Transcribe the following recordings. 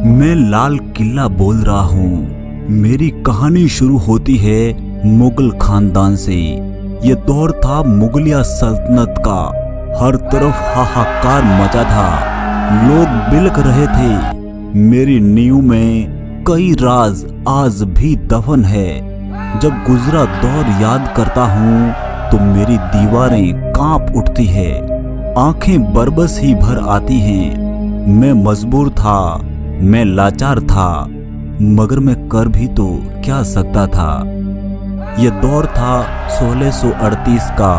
मैं लाल किला बोल रहा हूँ। मेरी कहानी शुरू होती है मुगल खानदान से। ये दौर था मुगलिया सल्तनत का। हर तरफ हाहाकार मचा था, लोग बिलख रहे थे। मेरी नींव में कई राज आज भी दफन है। जब गुजरा दौर याद करता हूँ तो मेरी दीवारें कांप उठती है, आंखें बरबस ही भर आती हैं। मैं मजबूर था, मैं लाचार था, मगर मैं कर भी तो क्या सकता था। यह दौर था 1638 का।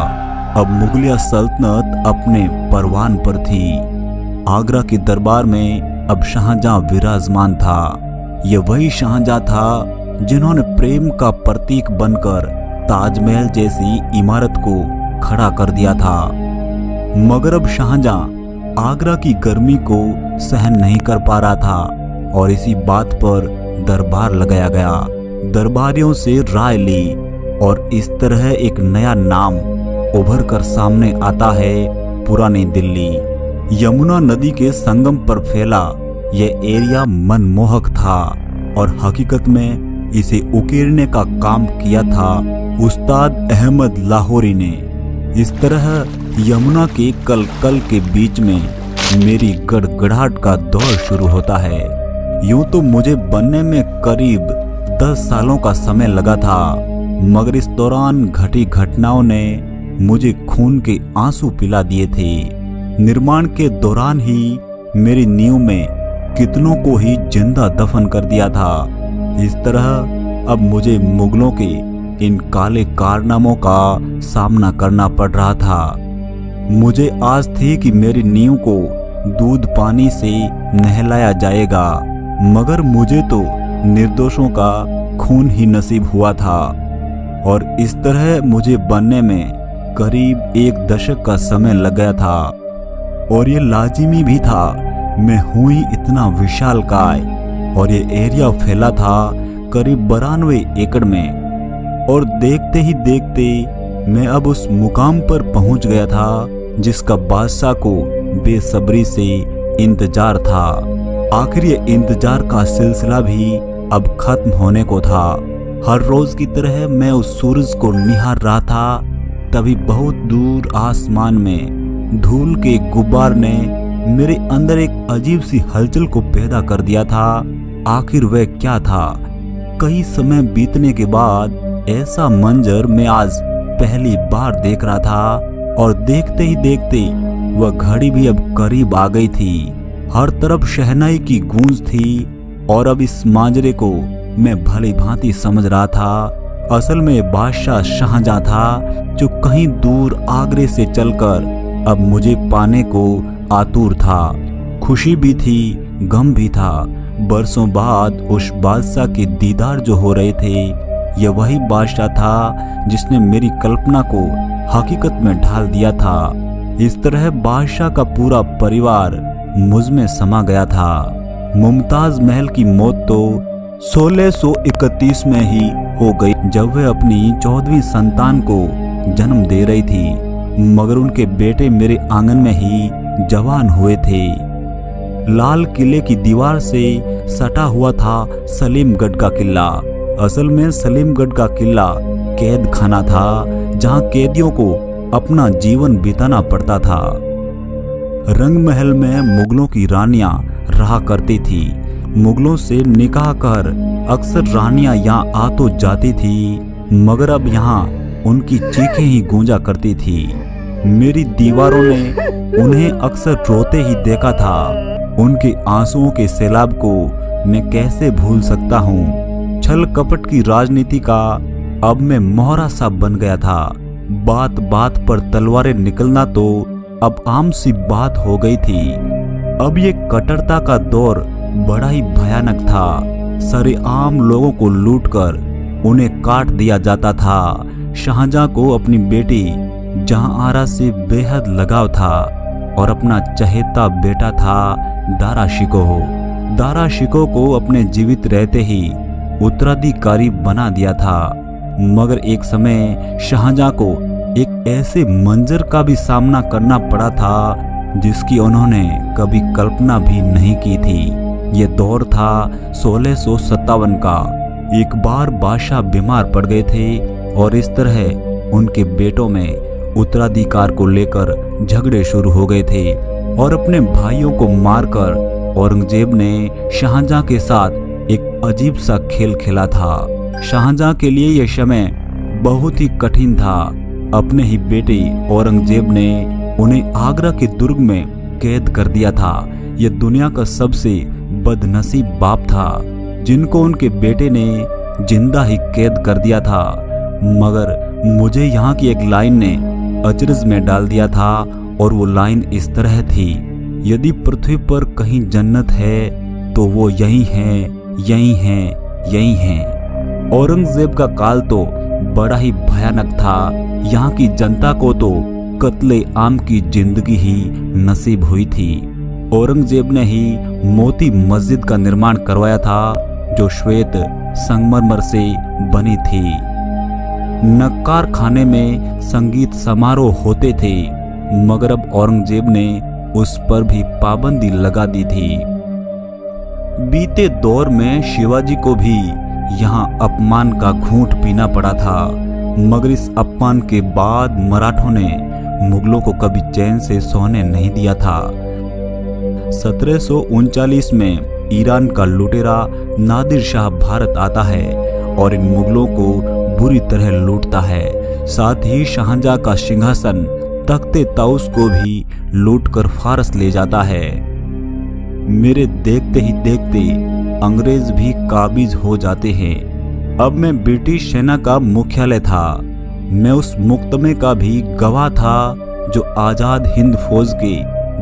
अब मुगलिया सल्तनत अपने परवान पर थी। आगरा के दरबार में अब शाहजहां विराजमान था। यह वही शाहजहां था जिन्होंने प्रेम का प्रतीक बनकर ताजमहल जैसी इमारत को खड़ा कर दिया था। मगर अब शाहजहां आगरा की गर्मी को सहन नहीं कर पा रहा था और इसी बात पर दरबार लगाया गया। दरबारियों से राय ली और इस तरह एक नया नाम उभर कर सामने आता है, पुरानी दिल्ली। यमुना नदी के संगम पर फैला यह एरिया मनमोहक था और हकीकत में इसे उकेरने का काम किया था उस्ताद अहमद लाहौरी ने। इस तरह यमुना के कल के बीच में मेरी गड़गड़ाहट का दौर शुरू होता है। यूं तो मुझे बनने में करीब 10 सालों का समय लगा था, मगर इस दौरान घटी घटनाओं ने मुझे खून के आंसू पिला दिए थे। निर्माण के दौरान ही मेरी नींव में कितनों को ही जिंदा दफन कर दिया था। इस तरह अब मुझे मुगलों के इन काले कारनामों का सामना करना पड़ रहा था। मुझे आस थी कि मेरी नींव को दूध पानी से नहलाया जाएगा, मगर मुझे तो निर्दोषों का खून ही नसीब हुआ था। और इस तरह मुझे बनने में करीब 1 दशक का समय लग गया था। और ये लाजिमी भी था, मैं हूँ ही इतना विशालकाय और ये एरिया फैला था करीब 92 एकड़ में। और देखते ही देखते मैं अब उस मुकाम पर पहुंच गया था जिसका बादशाह को बेसब्री से इंतजार था। आखिर ये इंतजार का सिलसिला भी अब खत्म होने को था। हर रोज की तरह मैं उस सूरज को निहार रहा था। तभी बहुत दूर आसमान में धूल के गुब्बार ने मेरे अंदर एक अजीब सी हलचल को पैदा कर दिया था। आखिर वह क्या था? कई समय बीतने के बाद ऐसा मंजर मैं आज पहली बार देख रहा था और देखते ही देखते वह घड़ी भी अब करीब आ गई थी। हर तरफ शहनाई की गूंज थी और अब इस माजरे को मैं भली भांति समझ रहा था। असल में बादशाह शाहजहां था जो कहीं दूर आगरे से चलकर अब मुझे पाने को आतुर था। खुशी भी थी, गम भी था। बरसों बाद उस बादशाह के दीदार जो हो रहे थे, यह वही बादशाह था जिसने मेरी कल्पना को हकीकत में ढाल दिया था। इस तरह बादशाह का पूरा परिवार मुझ में समा गया था। मुमताज महल की मौत तो 1631 में ही हो गई, जब वह अपनी 14वीं संतान को जन्म दे रही थी, मगर उनके बेटे मेरे आंगन में ही जवान हुए थे। लाल किले की दीवार से सटा हुआ था सलीमगढ़ का किला। असल में सलीमगढ़ का किला कैद खाना था जहां कैदियों को अपना जीवन बिताना पड़ता था। रंग महल में मुगलों की रानियां रहा करती थी। मुगलों से निकाह कर अक्सर रानियां यहाँ आ तो जाती थी, मगर अब यहाँ उनकी चीखें ही गूंजा करती थी। मेरी दीवारों ने उन्हें अक्सर रोते ही देखा था। उनके आंसुओं के सैलाब को मैं कैसे भूल सकता हूँ। छल कपट की राजनीति का अब मैं मोहरा सा बन गया था। बात बात पर तलवारें निकलना तो अब आम सी बात हो गई थी। अब ये कट्टरता का दौर बड़ा ही भयानक था। सरेआम लोगों को लूटकर उन्हें काट दिया जाता था। शाहजहां को अपनी बेटी जहांआरा से बेहद लगाव था और अपना चहेता बेटा था दारा शिकोह को अपने जीवित रहते ही उत्तराधिकारी बना दिया था। मगर एक समय शाहजहां को एक ऐसे मंजर का भी सामना करना पड़ा था जिसकी उन्होंने कभी कल्पना भी नहीं की थी। ये दौर था 1657 का। एक बार बादशाह बीमार पड़ गए थे और इस तरह उनके बेटों में उत्तराधिकार को लेकर झगड़े शुरू हो गए थे और अपने भाइयों को मारकर औरंगजेब ने शाहजहां के साथ एक अजीब सा खेल खेला था। शाहजहां के लिए यह समय बहुत ही कठिन था। अपने ही बेटे औरंगजेब ने उन्हें आगरा के दुर्ग में कैद कर दिया था। यह दुनिया का सबसे बदनसीब बाप था जिनको उनके बेटे ने जिंदा ही कैद कर दिया था। मगर मुझे यहाँ की एक लाइन ने अचरज में डाल दिया था और वो लाइन इस तरह थी, यदि पृथ्वी पर कहीं जन्नत है तो वो यही है, यही है, यही है। औरंगजेब का काल तो बड़ा ही भयानक था। यहाँ की जनता को तो कत्ले आम की जिंदगी ही नसीब हुई थी। औरंगजेब ने ही मोती मस्जिद का निर्माण करवाया था जो श्वेत संगमरमर से बनी थी। नक्कार खाने में संगीत समारोह होते थे मगर अब औरंगजेब ने उस पर भी पाबंदी लगा दी थी। बीते दौर में शिवाजी को भी यहाँ अपमान का घूंट पीना पड़ा था मगर इस अपमान के बाद मराठों ने मुगलों को कभी चैन से सोने नहीं दिया था। 1739 में ईरान का लुटेरा नादिर शाह भारत आता है और इन मुगलों को बुरी तरह लूटता है। साथ ही शाहजहां का सिंहासन तख्ते ताउस को भी लूटकर फारस ले जाता है। मेरे देखते ही देखते अंग्रेज भी काबिज हो जाते हैं। अब मैं ब्रिटिश सेना का मुख्यालय था। मैं उस मुकदमे का भी गवाह था जो आजाद हिंद फौज के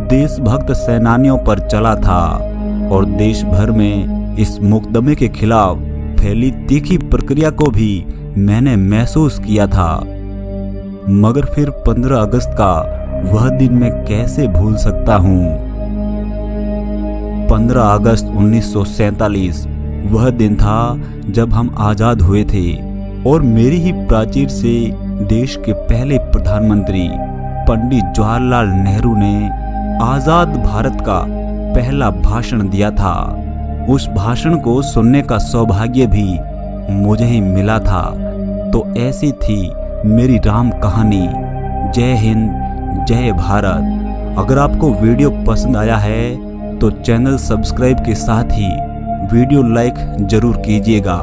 देशभक्त सेनानियों पर चला था और देश भर में इस मुकदमे के खिलाफ फैली तीखी प्रक्रिया को भी मैंने महसूस किया था। मगर फिर 15 अगस्त का वह दिन मैं कैसे भूल सकता हूँ। 15 अगस्त 1947 वह दिन था जब हम आजाद हुए थे और मेरी ही प्राचीर से देश के पहले प्रधानमंत्री पंडित जवाहरलाल नेहरू ने आजाद भारत का पहला भाषण दिया था। उस भाषण को सुनने का सौभाग्य भी मुझे ही मिला था। तो ऐसी थी मेरी राम कहानी। जय हिंद, जय भारत। अगर आपको वीडियो पसंद आया है तो चैनल सब्सक्राइब के साथ ही वीडियो लाइक जरूर कीजिएगा।